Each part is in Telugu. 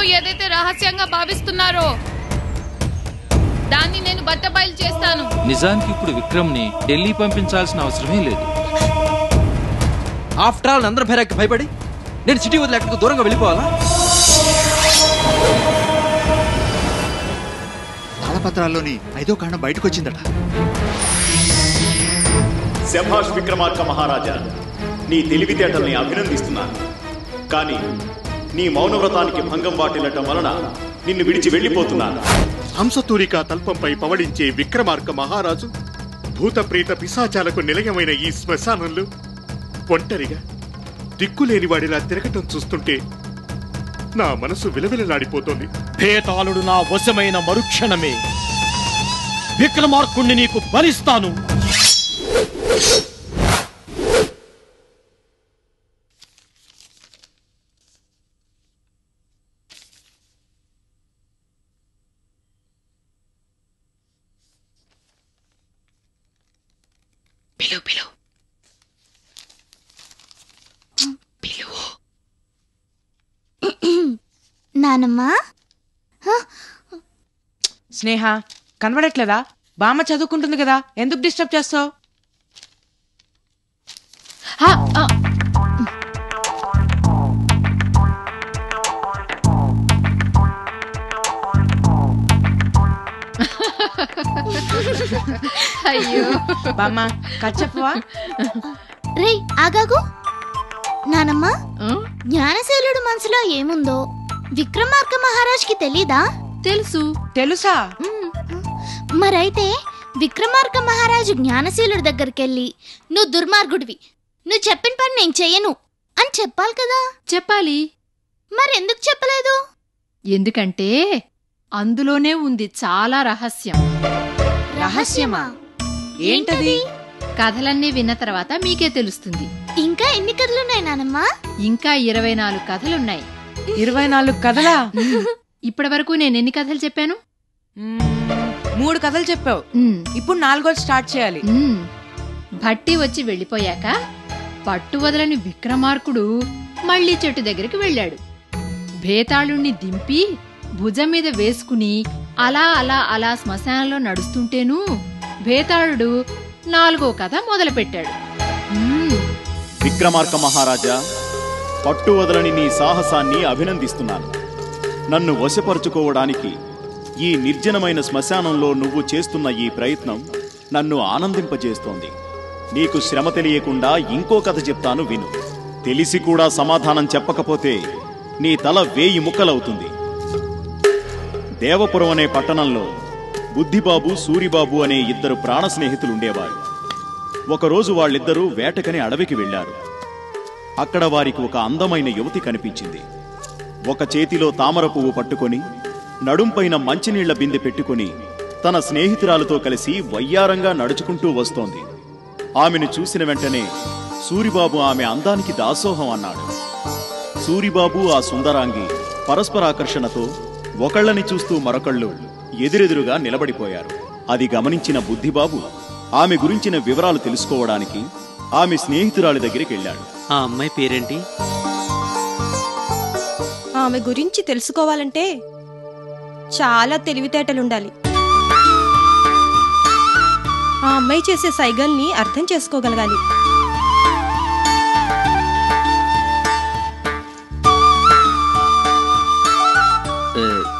మనసులో ఏదైతే రహస్యంగా భావిస్తున్నారో దాన్ని నేను బట్టబయలు చేస్తాను. నిజానికి ఇప్పుడు విక్రమ్ ని ఢిల్లీ పంపించాల్సిన అవసరమే లేదు. ఆఫ్టర్ ఆల్ నందన భైరాకి భయపడి నేను సిటీ వదిలి ఎక్కడికి దూరంగా వెళ్ళిపోవాలా? తాళపత్రాల్లోని 5వ కాండం బయటకు వచ్చిందట. శభాష్ విక్రమార్క మహారాజా, నీ తెలివితేటల్ని అభినందిస్తున్నాను. కానీ నీ మౌనవ్రతానికి భంగం వాటిల్లటం వలన నిన్ను విడిచి వెళ్ళిపోతున్నాను. హంసతూరిక తల్పంపై పవళించే విక్రమార్క మహారాజు భూతప్రీత పిశాచాలకు నిలయమైన ఈ శ్మశానంలో ఒంటరిగా దిక్కులేని వాడిలా తిరగటం చూస్తుంటే నా మనసు విలవిలలాడిపోతోంది. భేతాళుడు నా వశమైన మరుక్షణమే విక్రమార్కుణ్ణి నీకు బలిస్తాను. నానమ్మా, స్నేహ కనబడట్లేదా? బామ్మ చదువుకుంటుంది కదా, ఎందుకు డిస్టర్బ్ చేస్తావు? అయ్యో బామ్మ కథ చెప్పవా? రే ఆగాగు. నానమ్మా, జ్ఞానశీలుడు మనసులో ఏముందో విక్రమార్క మహారాజ్కి తెలీదా? తెలుసు. తెలుసా? మరైతే విక్రమార్క మహారాజు జ్ఞానశీలుడి దగ్గరికెళ్ళి నువ్వు దుర్మార్గుడివి, నువ్వు చెప్పిన పని నేను చెయ్యను అని చెప్పాలి కదా? చెప్పాలి. మరెందుకు చెప్పలేదు? ఎందుకంటే అందులోనే ఉంది చాలా రహస్యం. రహస్యమా? ఏంటది? కథలన్నీ విన్న తర్వాత మీకే తెలుస్తుంది. ఇంకా ఎన్ని కథలున్నాయి నానమ్మా? ఇంకా 24 కథలున్నాయి. 24 కథలా? ఇప్పటి వరకు నేను ఎన్ని కథలు చెప్పాను? 3 కథలు చెప్పావు. ఇప్పుడు 4వ స్టార్ట్ చేయాలి. భట్టి వచ్చి వెళ్ళిపోయాక పట్టు వదలని విక్రమార్కుడు మళ్లీ చెట్టు దగ్గరికి వెళ్ళాడు. భేతాళుణ్ణి దింపి భుజం మీద వేసుకుని అలా అలా అలా శ్మశానంలో నడుస్తుంటేను భేతాళుడు 4వ కథ మొదలుపెట్టాడు. విక్రమార్క మహారాజా, పట్టు వదలని నీ సాహసాన్ని అభినందిస్తున్నాను. నన్ను వశపరుచుకోవడానికి ఈ నిర్జనమైన శ్మశానంలో నువ్వు చేస్తున్న ఈ ప్రయత్నం నన్ను ఆనందింపజేస్తోంది. నీకు శ్రమ తెలియకుండా ఇంకో కథ చెప్తాను, విను. తెలిసి కూడా సమాధానం చెప్పకపోతే నీ తల 1000 ముక్కలవుతుంది. దేవపురం అనే పట్టణంలో బుద్ధిబాబు, సూరిబాబు అనే 2 ప్రాణ స్నేహితులుండేవారు. ఒకరోజు వాళ్ళిద్దరూ వేటకని అడవికి వెళ్లారు. అక్కడ వారికి ఒక అందమైన యువతి కనిపించింది. ఒక చేతిలో తామర పువ్వు పట్టుకొని నడుంపైన మంచినీళ్ల బిందె పెట్టుకుని తన స్నేహితురాలతో కలిసి వయ్యారంగా నడుచుకుంటూ వస్తోంది. ఆమెను చూసిన వెంటనే సూరిబాబు ఆమె అందానికి దాసోహం అన్నాడు. సూరిబాబు ఆ సుందరాంగి పరస్పరాకర్షణతో ఒకళ్ళని చూస్తూ మరొకళ్ళు ఎదురెదురుగా నిలబడిపోయారు. అది గమనించిన బుద్ధిబాబు ఆమె గురించిన వివరాలు తెలుసుకోవడానికి ఆమె స్నేహితురాలి దగ్గరికి వెళ్ళాడు. ఆ అమ్మాయి పేరేంటి? ఆమె గురించి తెలుసుకోవాలంటే చాలా తెలివితేటలుండాలి. ఆ అమ్మాయి చేసే సైగల్ని అర్థం చేసుకోగలగాలి.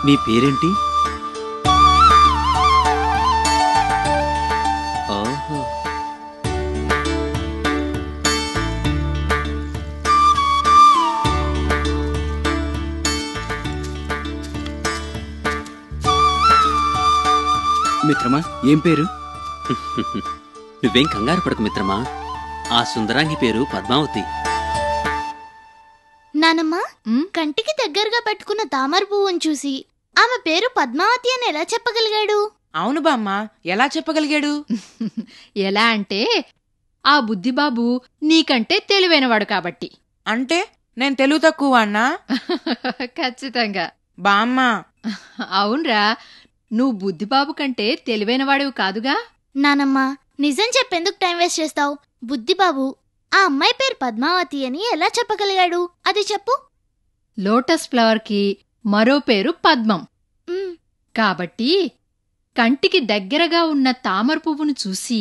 మీ పేరేంటి? మిత్రమా, ఏం పేరు? నువ్వేం కంగారు పడకు మిత్రమా, ఆ సుందరాంగి పేరు పద్మావతి. నానమ్మా, కంటికి దగ్గరగా పెట్టుకున్న తామర పువ్వును చూసి ఆమె పేరు పద్మావతి అని ఎలా చెప్పగలిగాడు? అవును బామ్మ, ఎలా చెప్పగలిగాడు? ఎలా అంటే ఆ బుద్ధిబాబు నీకంటే తెలివైనవాడు కాబట్టి. అంటే నేను తెలుగు తక్కువ అన్నా? ఖచ్చితంగా బామ్మ. అవునరా, నువ్వు బుద్ధిబాబు కంటే తెలివైనవాడివి కాదుగా. నానమ్మా, నిజం చెప్పేందుకు టైం వేస్ట్ చేస్తావు? బుద్ధిబాబు ఆ అమ్మాయి పేరు పద్మావతి అని ఎలా చెప్పగలిగాడు? అది చెప్పు. లోటస్ ఫ్లవర్ కి మరో పేరు పద్మం. మ్, కాబట్టి కంటికి దగ్గరగా ఉన్న తామర పువ్వును చూసి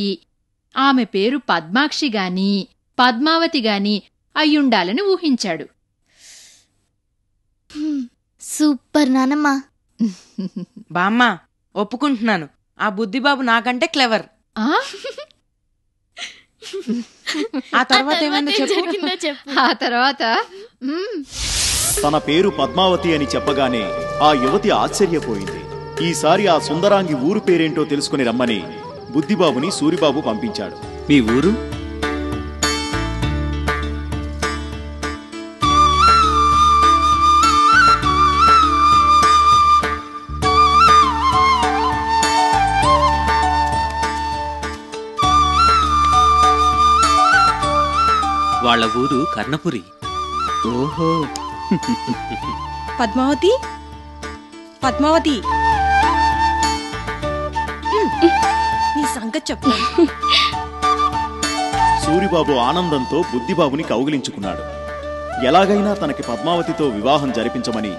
ఆమె పేరు పద్మాక్షిగాని పద్మావతిగాని అయ్యుండాలని ఊహించాడు. సూపర్ నానమ్మా. బామ్మ ఒప్పుకుంటున్నాను, ఆ బుద్ధిబాబు నాకంటే క్లెవర్. ఆ? ఆ తర్వాత ఏమైందో చెప్పు. జరిగిందో చెప్పు. ఆ తర్వాత తన పేరు పద్మావతి అని చెప్పగానే ఆ యువతి ఆశ్చర్యపోయింది. ఈసారి ఆ సుందరాంగి ఊరు పేరేంటో తెలుసుకుని రమ్మని బుద్ధిబాబుని సూరిబాబు పంపించాడు. మీ ఊరు? వాళ్ళ ఊరు కర్ణపురి. ఓహో. పద్మావతి పద్మావతి నీ సంగతి చెప్పు. సూరిబాబు ఆనందంతో బుద్ధిబాబుని కౌగిలించుకున్నాడు. ఎలాగైనా తనకి పద్మావతితో వివాహం జరిపించమని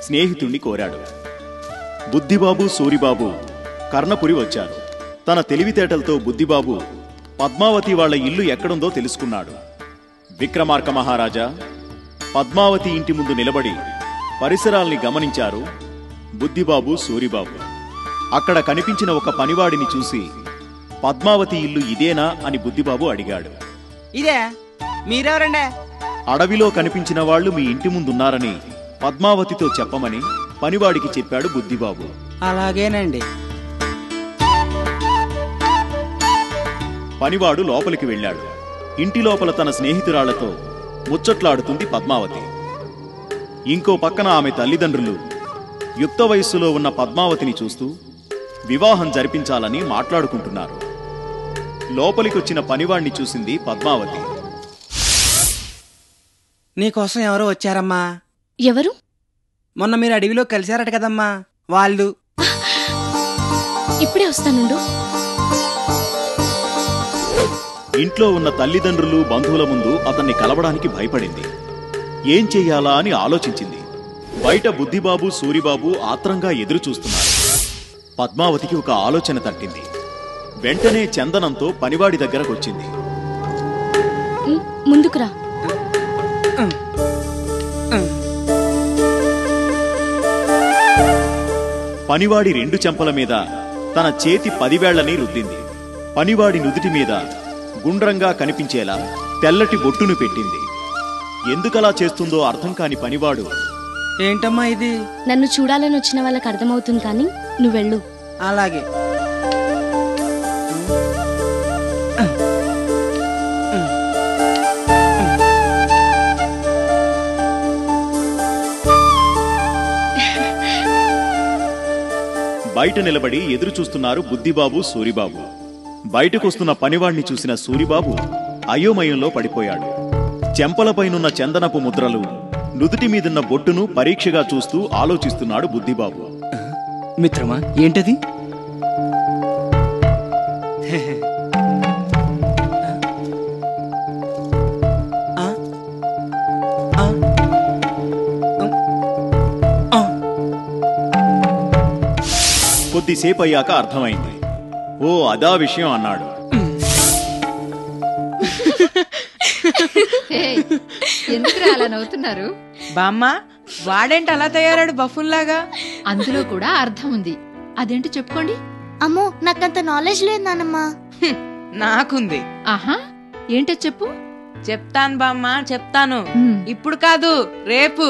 స్నేహితుణ్ణి కోరాడు. బుద్ధిబాబు సూరిబాబు కర్ణపురి వచ్చారు. తన తెలివితేటలతో బుద్ధిబాబు పద్మావతి వాళ్ల ఇల్లు ఎక్కడుందో తెలుసుకున్నాడు. విక్రమార్క మహారాజా పద్మావతి ఇంటి ముందు నిలబడి పరిసరాల్ని గమనించారు బుద్ధిబాబు సూరిబాబు. అక్కడ కనిపించిన ఒక పనివాడిని చూసి పద్మావతి ఇల్లు ఇదేనా అని బుద్ధిబాబు అడిగాడు. ఇదే, మీరెవరండే? అడవిలో కనిపించిన వాళ్లు మీ ఇంటి ముందున్నారని పద్మావతితో చెప్పమని పనివాడికి చెప్పాడు బుద్ధిబాబు. అలాగేనండి. పనివాడు లోపలికి వెళ్ళాడు. ఇంటి లోపల తన స్నేహితురాళ్లతో ముచ్చట్లాడుతుంది పద్మావతి. ఇంకో పక్కన ఆమె తల్లిదండ్రులు యుక్త వయస్సులో ఉన్న పద్మావతిని చూస్తూ వివాహం జరిపించాలని మాట్లాడుకుంటున్నారు. లోపలికొచ్చిన పనివాణ్ణి చూసింది పద్మావతి. నీకోసం ఎవరో వచ్చారమ్మా. ఎవరు? మొన్న మీరు అడవిలో కలిశారట కదమ్మా, వాళ్ళు. ఇప్పుడే వస్తానుండు. ఇంట్లో ఉన్న తల్లిదండ్రులు బంధువుల ముందు అతన్ని కలవడానికి భయపడింది. ఏం చెయ్యాలా అని ఆలోచించింది. బయట బుద్ధిబాబు సూరిబాబు ఆత్రంగా ఎదురుచూస్తున్నారు. పద్మావతికి ఒక ఆలోచన తట్టింది. వెంటనే చందనంతో పనివాడి దగ్గరకొచ్చింది. ముందుకురా. పనివాడి 2 చెంపల మీద తన చేతి 10 వేళ్లని రుద్దింది. పనివాడి నుదుటి మీద గుండ్రంగా కనిపించేలా తెల్లటి బొట్టును పెట్టింది. ఎందుకలా చేస్తుందో అర్థం కాని పనివాడు, ఏంటమ్మా ఇది? నన్ను చూడాలని వచ్చిన వాళ్ళకి అర్థమవుతుంది, కానీ నువ్వెళ్ళు. అలాగే. బయట నిలబడి ఎదురు చూస్తున్నారు బుద్ధిబాబు సూరిబాబు. బయటకొస్తున్న పనివాణ్ణి చూసిన సూరిబాబు అయోమయంలో పడిపోయాడు. చెంపలపైనున్న చందనపు ముద్రలు, నుదుటి మీదున్న బొట్టును పరీక్షగా చూస్తూ ఆలోచిస్తున్నాడు బుద్ధిబాబు. మిత్రమా, ఏంటది? కొద్దిసేపు అయ్యాక అర్థమైంది. ఓ అదా విషయం అన్నాడు. ఎందుకు అలా నవ్వుతున్నారు? బామ్మ, వాడేంటి అలా తయారాడు బఫున్లాగా? అందులో కూడా అర్థం ఉంది. అదేంటి చెప్పుకోండి. అమ్మో, నాకంత నాలెడ్జ్ లేదు నానమ్మా. నాకుంది. ఆహా, ఏంటో చెప్పు. చెప్తాను బామ్మ, చెప్తాను. ఇప్పుడు కాదు, రేపు.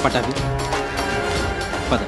పటాభి పద.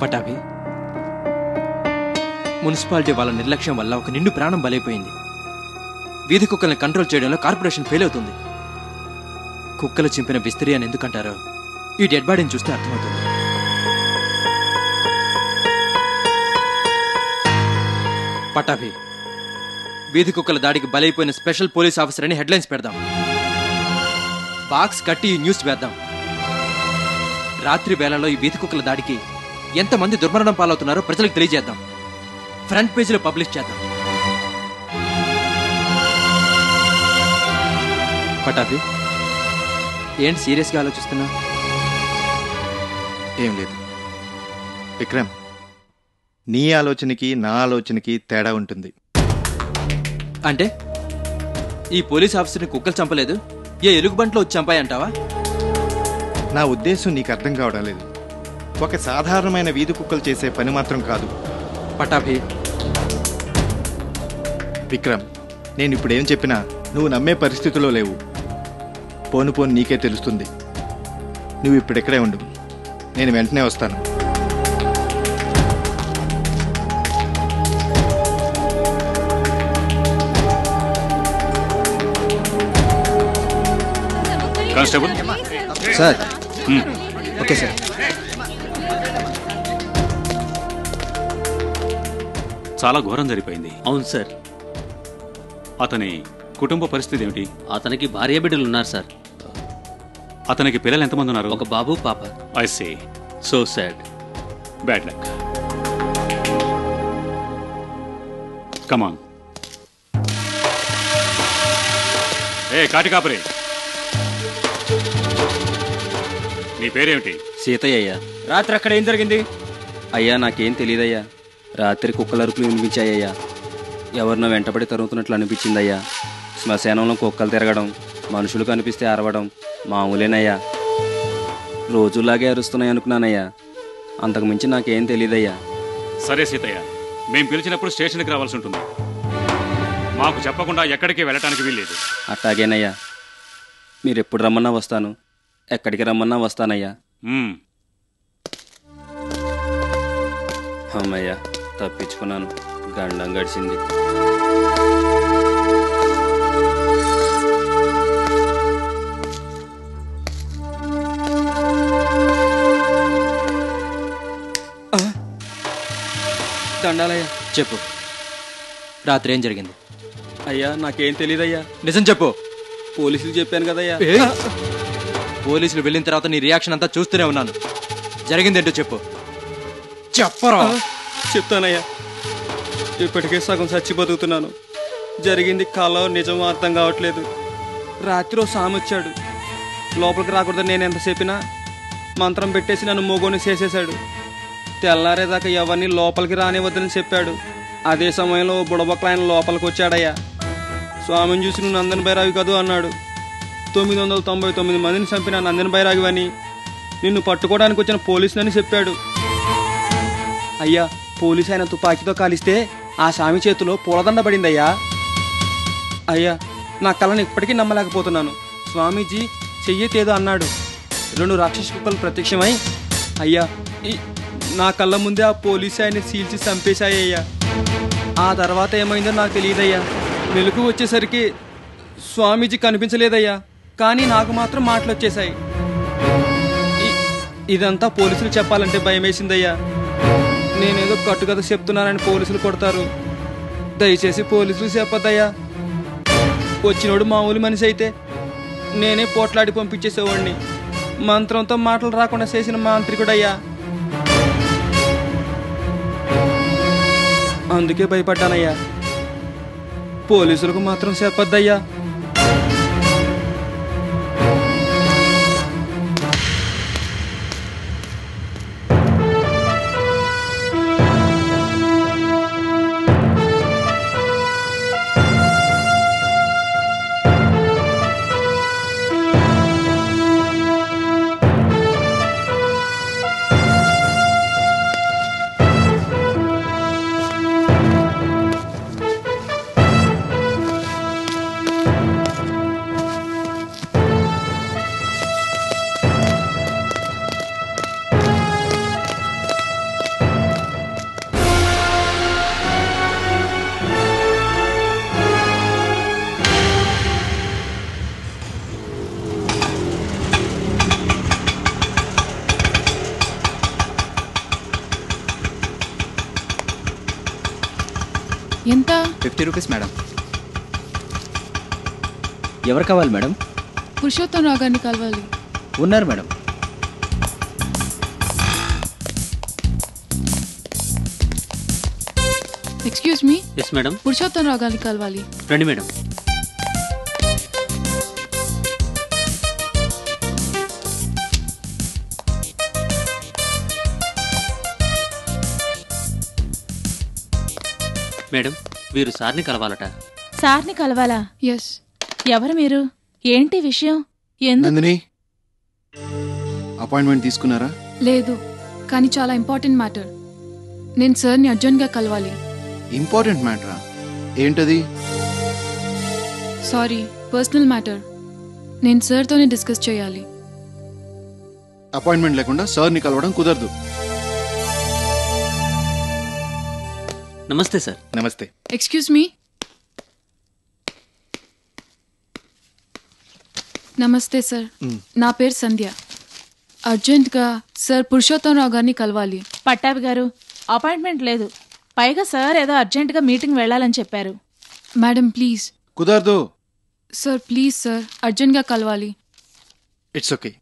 పటాభి, మున్సిపాలిటీ వాళ్ళ నిర్లక్ష్యం వల్ల ఒక నిండు ప్రాణం బలైపోయింది. వీధి కుక్కల్ని కంట్రోల్ చేయడంలో కార్పొరేషన్ ఫెయిల్ అవుతుంది. కుక్కలు చింపిన విస్తరి అని ఎందుకంటారో ఈ డెడ్ బాడీని చూస్తే అర్థమవుతుంది. పటాభి, వీధి కుక్కల దాడికి బలైపోయిన స్పెషల్ పోలీస్ ఆఫీసర్ అని హెడ్లైన్స్ పెడదాం. బాక్స్ కట్టి ఈ న్యూస్ వేద్దాం. రాత్రి వేళలో ఈ వీధి కుక్కల దాడికి ఎంతమంది దుర్మరణం పాలవుతున్నారో ప్రజలకు తెలియజేద్దాం. ఫ్రంట్ పేజీలో పబ్లిష్ చేద్దాం. పటాభి, ఏంటి సీరియస్గా ఆలోచిస్తున్నా? ఏం లేదు విక్రమ్, నీ ఆలోచనకి నా ఆలోచనకి తేడా ఉంటుంది. అంటే ఈ పోలీస్ ఆఫీసర్ని కుక్కలు చంపలేదు, ఏ ఎలుగుబంట్లో వచ్చి చంపాయంటావా? నా ఉద్దేశం నీకు అర్థం కావడం లేదు. ఒక సాధారణమైన వీధి కుక్కలు చేసే పని మాత్రం కాదు. పటాభి, విక్రమ్, నేను ఇప్పుడు ఏం చెప్పినా నువ్వు నమ్మే పరిస్థితిలో లేవు. పోను పోను నీకే తెలుస్తుంది. నువ్వు ఇప్పుడు ఇక్కడే ఉండు, నేను వెంటనే వస్తాను. Constable sir. Okay sir. చాలా ఘోరం జరిగిపోయింది. అవును సార్. అతని కుటుంబ పరిస్థితి ఏమిటి? అతనికి భార్య బిడ్డలు ఉన్నారు సార్. అతనికి పిల్లలు ఎంతమంది ఉన్నారు? ఒక బాబు, పాప. I see. So sad. Bad luck. Come on. ఏ కాటికాపరి, నీ పేరేమిటి? సీతయ్య అయ్యా. రాత్రి అక్కడ ఏం జరిగింది? అయ్యా నాకేం తెలియదయ్యా. రాత్రి కుక్కల అరుపులు వినిపించాయ్యా. ఎవరినో వెంటబడి తరుగుతున్నట్లు అనిపించిందయ్యా. శ్మశానంలో కుక్కలు తిరగడం, మనుషులు కనిపిస్తే అరవడం మామూలేనయ్యా. రోజులాగే అరుస్తున్నాయి అనుకున్నానయ్యా. అంతకుమించి నాకేం తెలియదయ్యా. సరే సీతయ్య, మేం పిలిచినప్పుడు స్టేషన్కి రావాల్సి ఉంటుంది. మాకు చెప్పకుండా ఎక్కడికి వెళ్ళటానికి వీల్లేదు. అట్టాగేనయ్యా. మీరు ఎప్పుడు రమ్మన్నా వస్తాను, ఎక్కడికి రమ్మన్నా వస్తానయ్యా. అమ్మయ్యా, తప్పించుకున్నాను. గండం గడిచింది. దండాలయ్యా. చెప్పు, రాత్రి ఏం జరిగింది? అయ్యా, నాకేం తెలీదయ్యా. నిజం చెప్పు. పోలీసులు చెప్పాను కదయ్యా. పోలీసులు వెళ్ళిన తర్వాత నీ రియాక్షన్ అంతా చూస్తూనే ఉన్నాను. జరిగిందేంటో చెప్పు. చెప్పరా. చెప్తానయ్యా. ఇప్పటికే సగం చచ్చి బతుకుతున్నాను. జరిగింది కలో నిజమో అర్థం కావట్లేదు. రాత్రి సామి వచ్చాడు. లోపలికి రాకూడదని నేను ఎంత చెప్పినా మంత్రం పెట్టేసి నన్ను మోగోని చేసేశాడు. తెల్లారేదాకా ఎవరిని లోపలికి రానివద్దని చెప్పాడు. అదే సమయంలో బుడబొక్కలు ఆయన లోపలికి వచ్చాడయ్యా. స్వామిని చూసి నువ్వు నందన్ బైరాగి కదూ అన్నాడు. 999 మందిని చంపిన నందన్ బైరాగివని, నిన్ను పట్టుకోవడానికి వచ్చిన పోలీసులని చెప్పాడు. అయ్యా, పోలీసు ఆయన తుపాకీతో కాలిస్తే ఆ స్వామి చేతిలో పూలదండ పడిందయ్యా. అయ్యా, నా కళ్ళని ఇప్పటికీ నమ్మలేకపోతున్నాను. స్వామీజీ చెయ్యేతేదో అన్నాడు. 2 రాక్షస కుక్కలు ప్రత్యక్షమై అయ్యా నా కళ్ళ ముందే ఆ పోలీసు ఆయన సీల్చి చంపేశాయ్యా. ఆ తర్వాత ఏమైందో నాకు తెలియదయ్యా. మెలకు వచ్చేసరికి స్వామీజీ కనిపించలేదయ్యా. కానీ నాకు మాత్రం మాటలు వచ్చేశాయి. ఇదంతా పోలీసులు చెప్పాలంటే భయం వేసిందయ్యా. నేనేదో కట్టుకథ చెప్తున్నానని పోలీసులు కొడతారు. దయచేసి పోలీసులు చెప్పద్దయ్యా. వచ్చినోడు మామూలు మనిషి అయితే నేనే పోట్లాడి పంపించేసేవాడిని. మంత్రంతో మాటలు రాకుండా చేసిన మాంత్రికుడయ్యా. అందుకే భయపడ్డానయ్యా. పోలీసులకు మాత్రం చెప్పద్దయ్యా. ఎంత? 50 రూపీస్ మేడం. ఎవరు కావాలి మేడం? పురుషోత్తం రావు గారిని కలవాలి. ఉన్నారు madam. Excuse me. Yes madam. Purushottam Rao గారిని కలవాలి. రండి మేడం. మేడం, వీరు సార్ని కలవాలట. సార్ని కలవాలా? ఎస్. ఎవరు మీరు? ఏంటి విషయం? నందిని, అపాయింట్మెంట్ తీసుకున్నారా? లేదు, కానీ చాలా ఇంపార్టెంట్ మ్యాటర్. నేను సార్ని అర్జెంట్గా కలవాలి. ఇంపార్టెంట్ మ్యాటరా? ఏంటది? Sorry, personal matter. నేను సార్తోనే డిస్కస్ చేయాలి. అపాయింట్మెంట్ లేకుండా సార్ని కలవడం కుదరదు. నమస్తే సార్. నమస్తే. Excuse me. నమస్తే సార్. నా పేరు సంధ్య. అర్జెంట్గా సార్ పురుషోత్తం రావు గారిని కలవాలి. పట్టాభి గారు, అపాయింట్మెంట్ లేదు. పైగా సార్ ఏదో అర్జెంటుగా మీటింగ్ వెళ్ళాలని చెప్పారు. Madam please. కుదరదు. సార్ ప్లీజ్ సార్, అర్జెంట్గా కలవాలి. ఇట్స్ ఓకే,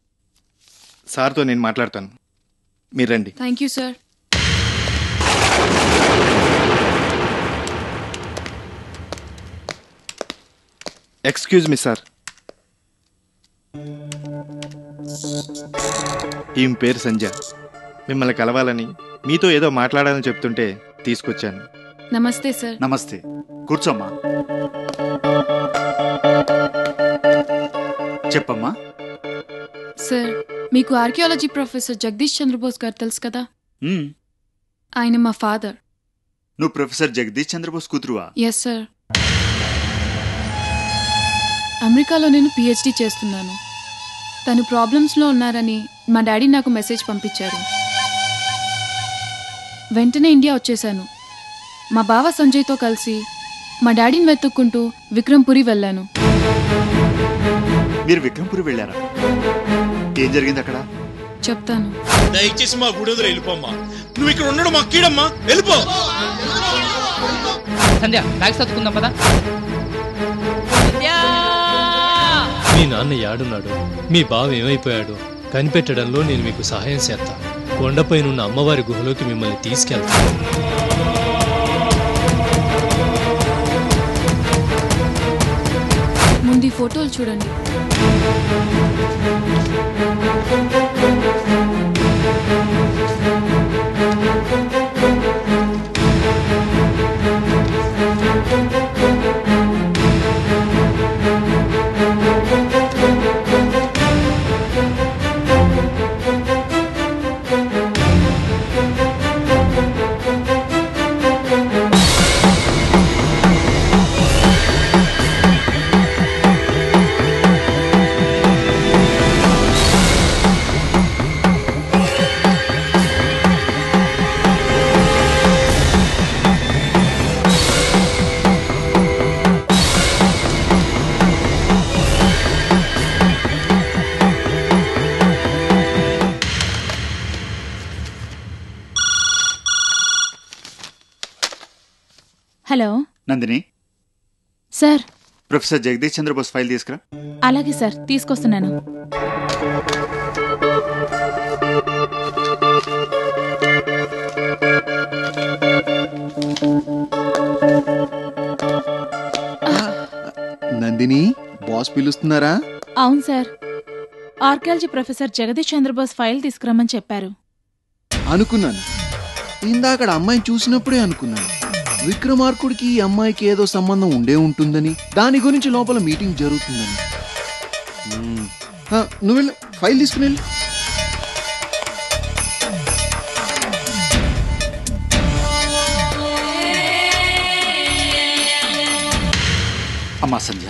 సార్తో నేను మాట్లాడతాను, మీరు రండి. Thank you sir. Excuse me sir. ఈమె పేరు సంధ్య. మిమ్మల్ని కలవాలని, మీతో ఏదో మాట్లాడాలని చెప్తుంటే తీసుకొచ్చాను. నమస్తే సార్. నమస్తే, కూర్చోమ్మా. చెప్పమ్మా. సార్, మీకు ఆర్కియాలజీ ప్రొఫెసర్ జగదీష్ చంద్రబోస్ గారు తెలుసు కదా? ఉమ్, ఆయన మా ఫాదర్. నువ్వు ప్రొఫెసర్ జగదీష్ చంద్రబోస్ కూతురువా? Yes sir. అమెరికాలో నేను పిహెచ్డి చేస్తున్నాను. తను ప్రాబ్లమ్స్లో ఉన్నారని మా డాడీ నాకు మెసేజ్ పంపించారు. వెంటనే ఇండియా వచ్చేసాను. మా బావ సంజయ్తో కలిసి మా డాడీని వెతుక్కుంటూ విక్రమ్పురి వెళ్ళాను. మీరు విక్రమ్పురి వెళ్ళారా? ఏం జరిగింది అక్కడ? చెప్తాను. దయచేసి మా గుడి వెళ్ళిపోమ్మా. నువ్వు ఇక్కడ ఉండడం మా కీడమ్మా. వెళ్ళిపో. సంధ్య, బ్యాగ్ సర్దుకుందాం పదా. మీ నాన్న యాడున్నాడు, మీ బావ ఏమైపోయాడు కనిపెట్టడంలో నేను మీకు సహాయం చేస్తా. కొండపైనున్న అమ్మవారి గుహలోకి మిమ్మల్ని తీసుకెళ్తాను. ముందు ఈ ఫోటోలు చూడండి. Hello Nandini. Sir. Professor Jagadish Chandrabose file తీసుకురా. అలాగే సార్, తీసుకొస్తున్నాను. నందిని, బాస్ పిలుస్తున్నారా? అవును sir. Archaeology professor Jagadish Chandrabose file తీసుకురమ్మని చెప్పారు. అనుకున్నాను. ఇందాక అమ్మాయిని చూసినప్పుడే అనుకున్నాను, విక్రమార్కుడికి ఈ అమ్మాయికి ఏదో సంబంధం ఉండే ఉంటుందని, దాని గురించి లోపల మీటింగ్ జరుగుతుందని. నువ్వు వెళ్ళు, ఫైల్ తీసుకుని వెళ్ళు. అమ్మా సంధ్య,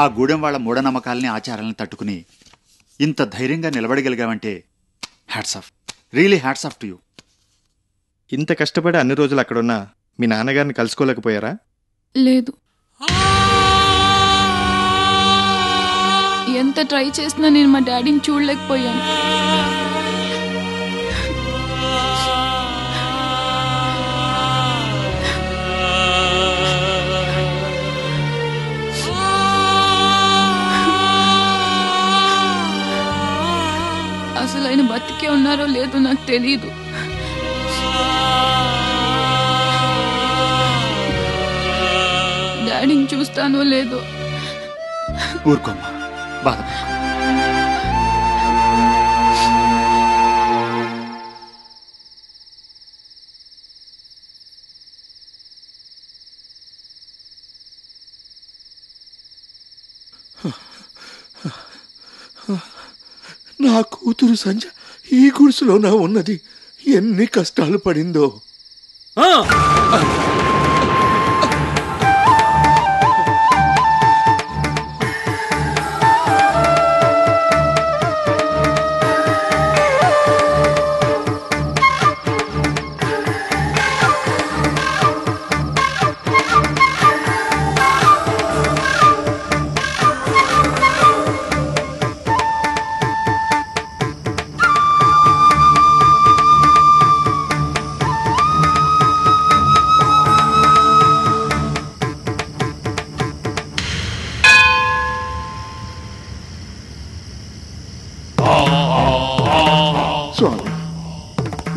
ఆ గూడెం వాళ్ళ మూఢనమ్మకాలని ఆచారాలను తట్టుకుని ఇంత ధైర్యంగా నిలబడగలిగావంటే hats off, really hats off to you. ఇంత కష్టపడి అన్ని రోజులు అక్కడున్నా మీ నాన్నగారిని కలుసుకోలేకపోయారా? లేదు. ఎంత ట్రై చేసినా నేను మా డాడీని చూడలేకపోయాను. అసలు ఆయన బతికే ఉన్నారో లేదో నాకు తెలీదు. డాడీని చూస్తానో లేదో. ఊరుకోమ్మా, బాధ. నా కూతురు సంజ ఈ గుడిసెలోనా ఉన్నది. ఎన్ని కష్టాలు పడిందో. స్వామి,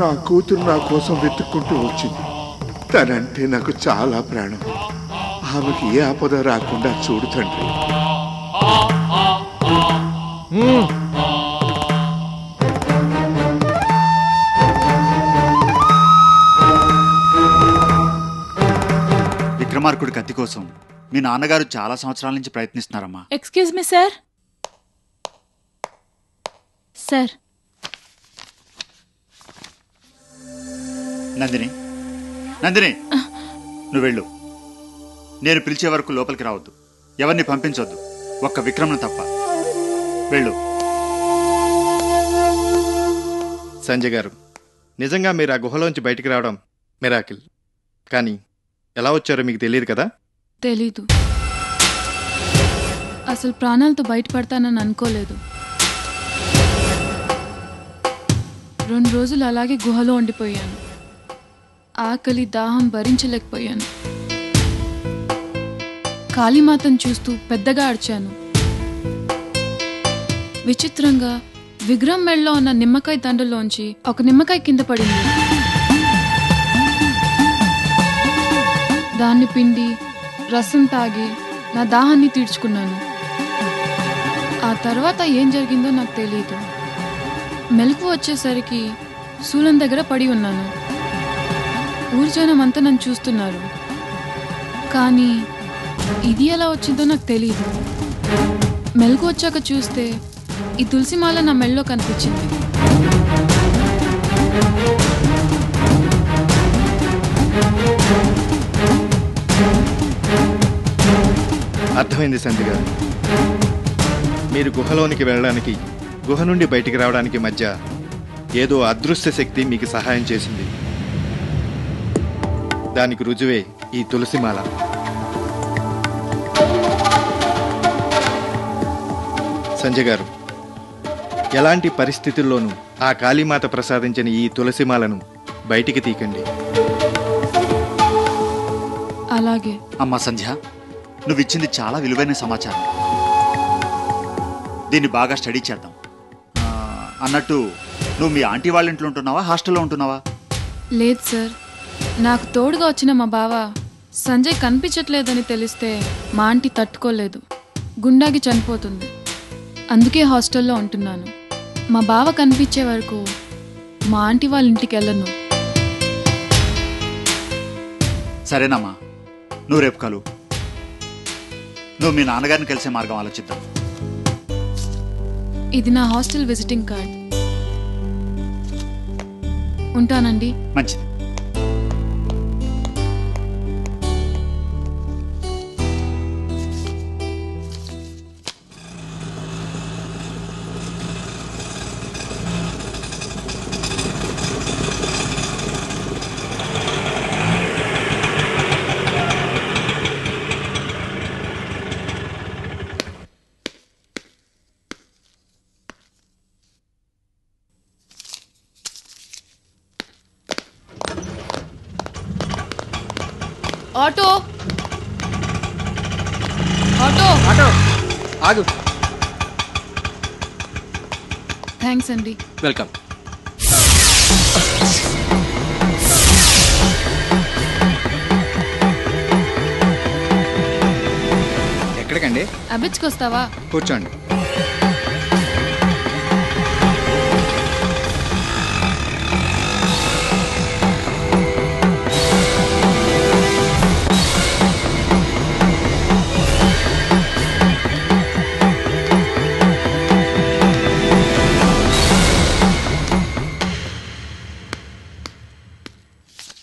నా కూతురు నా కోసం వెతుక్కుంటూ వచ్చింది. తనంటే నాకు చాలా ప్రాణం. ఆమెకి ఏ ఆపద రాకుండా చూడు తండ్రి. విక్రమార్కుడి కత్తి కోసం మీ నాన్నగారు చాలా సంవత్సరాల నుంచి ప్రయత్నిస్తున్నారమ్మా. Excuse me sir. Sir, Nandini, Nandini, నువ్వు వెళ్ళు. నేను పిలిచే వరకు లోపలికి రావద్దు. ఎవరిని పంపించొద్దు, ఒక్క విక్రమ్ను తప్ప. వెళ్ళు. సంజయ్ గారు, నిజంగా మీరు ఆ గుహలోంచి బయటికి రావడం మిరాకిల్. కానీ ఎలా వచ్చారో మీకు తెలియదు కదా? తెలీదు. అసలు ప్రాణాలతో బయటపడతానని అనుకోలేదు. 2 రోజులు అలాగే గుహలో ఉండిపోయాను. ఆకలి దాహం భరించలేకపోయాను. కాళీమాతను చూస్తూ పెద్దగా అరిచాను. విచిత్రంగా విగ్రహం మెడలో ఉన్న నిమ్మకాయ దండలోంచి ఒక నిమ్మకాయ కింద పడింది. దాన్ని పిండి రసం తాగి నా దాహాన్ని తీర్చుకున్నాను. ఆ తర్వాత ఏం జరిగిందో నాకు తెలియదు. మెలకు వచ్చేసరికి శూలం దగ్గర పడి ఉన్నాను. ఊరి జనం అంతా నన్ను చూస్తున్నారు. కానీ ఇది ఎలా వచ్చిందో నాకు తెలియదు. మెలకు వచ్చాక చూస్తే ఈ తులసిమాల నా మెడలో కనిపించింది. అర్థమైంది సంజయ్ గారు. మీరు గుహలోనికి వెళ్ళడానికి, గుహ నుండి బయటికి రావడానికి మధ్య ఏదో అదృశ్య శక్తి మీకు సహాయం చేసింది. దానికి రుజువే ఈ తులసిమాల. సంజయ్ గారు, ఎలాంటి పరిస్థితుల్లోనూ ఆ కాళీమాత ప్రసాదించిన ఈ తులసిమాలను బయటికి తీకండి. అలాగే. అమ్మా సంధ్య, నువ్విచ్చింది చాలా విలువైన సమాచారం. దీన్ని బాగా స్టడీ చేద్దాం. అన్నట్టు నువ్వు మీ ఆంటీ వాళ్ళ ఇంట్లో ఉంటున్నావా, హాస్టల్లో ఉంటున్నావా? లేదు సార్, నాకు తోడుగా వచ్చిన మా బావ సంజయ్ కనిపించట్లేదని తెలిస్తే మా ఆంటీ తట్టుకోలేదు. గుండాకి చనిపోతుంది. అందుకే హాస్టల్లో ఉంటున్నాను. మా బావ కనిపించే వరకు మా ఆంటీ వాళ్ళ ఇంటికి వెళ్ళను. సరేనమ్మా, నువ్వు రేపు కలు. నువ్వు మీ నాన్నగారిని కలిసే మార్గం ఆలోచిద్దాం. ఇది నా హాస్టల్ విజిటింగ్ కార్డ్. ఉంటానండి. మంచిది. ఆటో ఆటో ఆటో ఆగు. థ్యాంక్స్ అండి. వెల్కమ్. ఎక్కడికండి? అబిడ్స్కి వస్తావా? కూర్చోండి.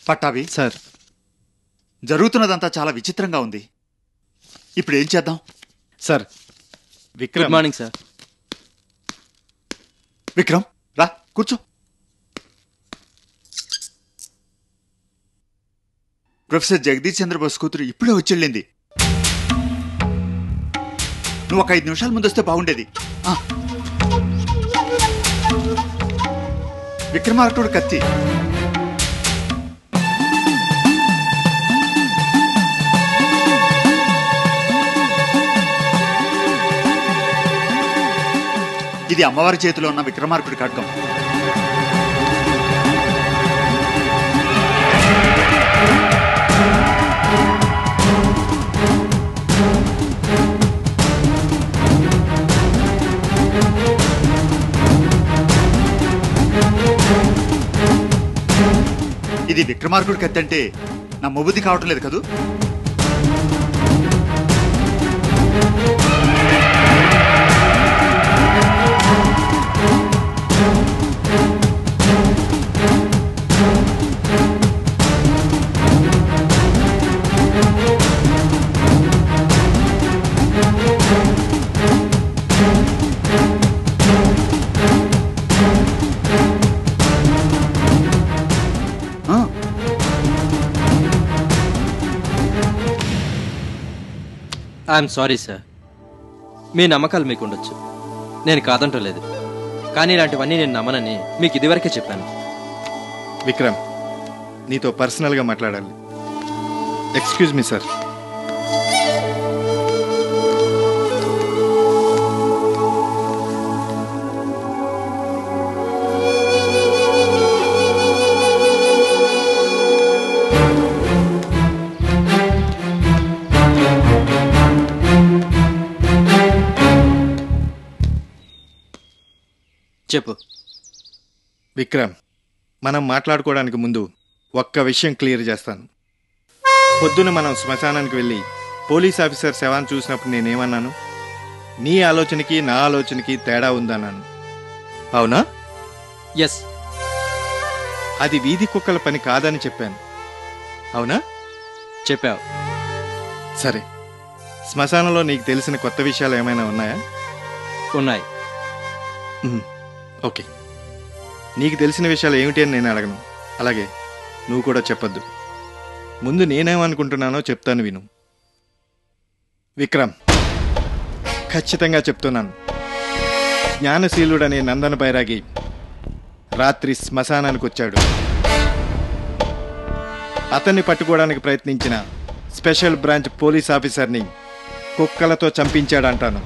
పట్టాభి సార్, జరుగుతున్నదంతా చాలా విచిత్రంగా ఉంది. ఇప్పుడు ఏం చేద్దాం? Sir, Vikram. Good morning sir. Vikram, రా కూర్చో. ప్రొఫెసర్ జగదీష్ చంద్రబోస్ కూతురు ఇప్పుడే వచ్చి నువ్వు ఒక 5 నిమిషాల ముందు వస్తే బాగుండేది. విక్రమార్కుడు కత్తి. ఇది అమ్మవారి చేతిలో ఉన్న విక్రమార్కుడి ఖడ్గం. ఇది విక్రమార్కుడి కత్తి అంటే నా మొబుద్ధి కావటం లేదు కదూ? I'm sorry sir. మీ నమ్మకాలు మీకు ఉండొచ్చు, నేను కాదంటలేదు. కానీ ఇలాంటివన్నీ నేను నమ్మనని మీకు ఇదివరకే చెప్పాను. విక్రమ్, నీతో పర్సనల్గా మాట్లాడాలి. Excuse me sir. చెప్పు. విక్రమ్, మనం మాట్లాడుకోవడానికి ముందు ఒక్క విషయం క్లియర్ చేస్తాను. పొద్దున మనం శ్మశానానికి వెళ్ళి పోలీస్ ఆఫీసర్ శవాన్ని చూసినప్పుడు నేనేమన్నాను? నీ ఆలోచనకి నా ఆలోచనకి తేడా ఉందన్నాను. అవునా? ఎస్. అది వీధి కుక్కల పని కాదని చెప్పాను. అవునా? చెప్పావు. సరే, శ్మశానంలో నీకు తెలిసిన కొత్త విషయాలు ఏమైనా ఉన్నాయా? ఉన్నాయి. ఓకే, నీకు తెలిసిన విషయాలు ఏమిటి అని నేను అడగను, అలాగే నువ్వు కూడా చెప్పొద్దు. ముందు నేనేమనుకుంటున్నానో చెప్తాను, విను. విక్రమ్, ఖచ్చితంగా చెప్తున్నాను, జ్ఞానశీలుడనే నందన బైరాగి రాత్రి శ్మశానానికి వచ్చాడు. అతన్ని పట్టుకోవడానికి ప్రయత్నించిన స్పెషల్ బ్రాంచ్ పోలీస్ ఆఫీసర్ని కుక్కలతో చంపించాడంటాను.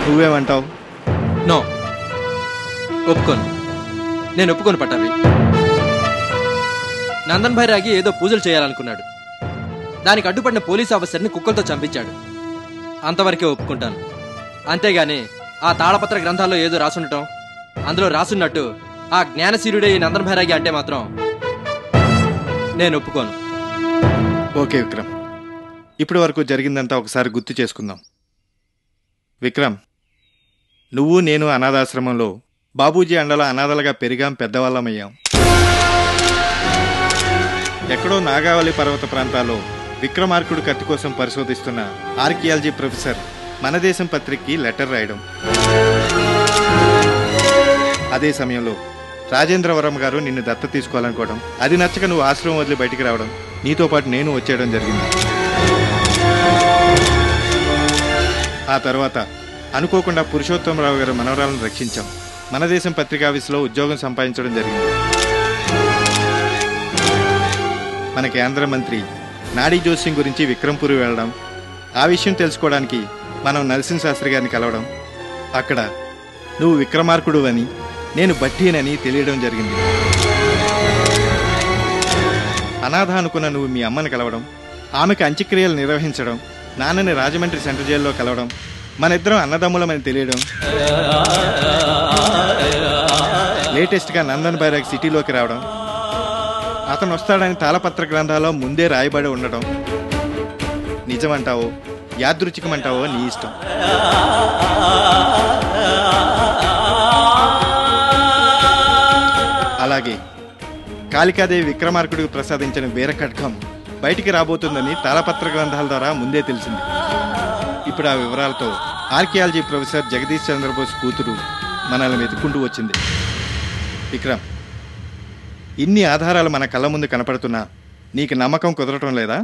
నువ్వేమంటావు? నో, ఒప్పుకోను. నేను ఒప్పుకోను పట్టాభి. నందన్ బైరాగి ఏదో పూజలు చేయాలనుకున్నాడు, దానికి అడ్డుపడిన పోలీస్ ఆఫీసర్ని కుక్కలతో చంపించాడు. అంతవరకే ఒప్పుకుంటాను. అంతేగాని ఆ తాళపత్ర గ్రంథాల్లో ఏదో రాసుండటం, అందులో రాసున్నట్టు ఆ జ్ఞానశీలుడే ఈ నందన్ బైరాగి అంటే మాత్రం నేను ఒప్పుకోను. ఓకే విక్రమ్, ఇప్పటి వరకు జరిగిందంతా ఒకసారి గుర్తు చేసుకుందాం. విక్రమ్, నువ్వు నేను అనాథాశ్రమంలో బాబూజీ అండలో అనాథలుగా పెరిగాం, పెద్దవాళ్ళమయ్యాం. ఎక్కడో నాగావళి పర్వత ప్రాంతాల్లో విక్రమార్కుడు కత్తి కోసం పరిశోధిస్తున్న ఆర్కియాలజీ ప్రొఫెసర్ మన దేశం పత్రికకి లెటర్ రాయడం. అదే సమయంలో రాజేంద్రవరం గారు నిన్ను దత్త తీసుకోవాలనుకోవడం, అది నచ్చక నువ్వు ఆశ్రమం వదిలి బయటికి రావడం, నీతో పాటు నేను వచ్చేయడం జరిగింది. ఆ తర్వాత అనుకోకుండా పురుషోత్తమరావు గారు మనవరాలను రక్షించాం. మన దేశం పత్రికా ఆఫీసులో ఉద్యోగం సంపాదించడం జరిగింది. మన కేంద్ర మంత్రి నాడీ జోస్యం గురించి విక్రంపూర్ వెళ్ళడం, ఆ విషయం తెలుసుకోవడానికి మనం నరసింహ శాస్త్రి గారిని కలవడం, అక్కడ నువ్వు విక్రమార్కుడు అని నేను బట్టీనని తెలియడం జరిగింది. అనాథ అనుకున్న నువ్వు మీ అమ్మని కలవడం, ఆమెకు అంత్యక్రియలు నిర్వహించడం, నాన్నని రాజమండ్రి సెంట్రల్ జైల్లో కలవడం, మన ఇద్దరం అన్నదమ్ములమని తెలియడం, లేటెస్ట్గా నందన్ బైరాగ్ సిటీలోకి రావడం, అతను వస్తాడని తాళపత్ర గ్రంథాల్లో ముందే రాయబడి ఉండడం, నిజమంటావో యాదృచ్ఛికమంటావో నీ ఇష్టం. అలాగే కాళికాదేవి విక్రమార్కుడికి ప్రసాదించిన వీర ఖడ్గం బయటికి రాబోతుందని తాళపత్ర గ్రంథాల ద్వారా ముందే తెలిసింది. ఇప్పుడు ఆ వివరాలతో ఆర్కియాలజీ ప్రొఫెసర్ జగదీష్ చంద్రబోస్ కూతురు మనల్ని వెతుక్కుంటూ వచ్చింది. విక్రమ్, ఇన్ని ఆధారాలు మన కళ్ళ ముందు కనపడుతున్నా నీకు నమ్మకం కుదరటం లేదా?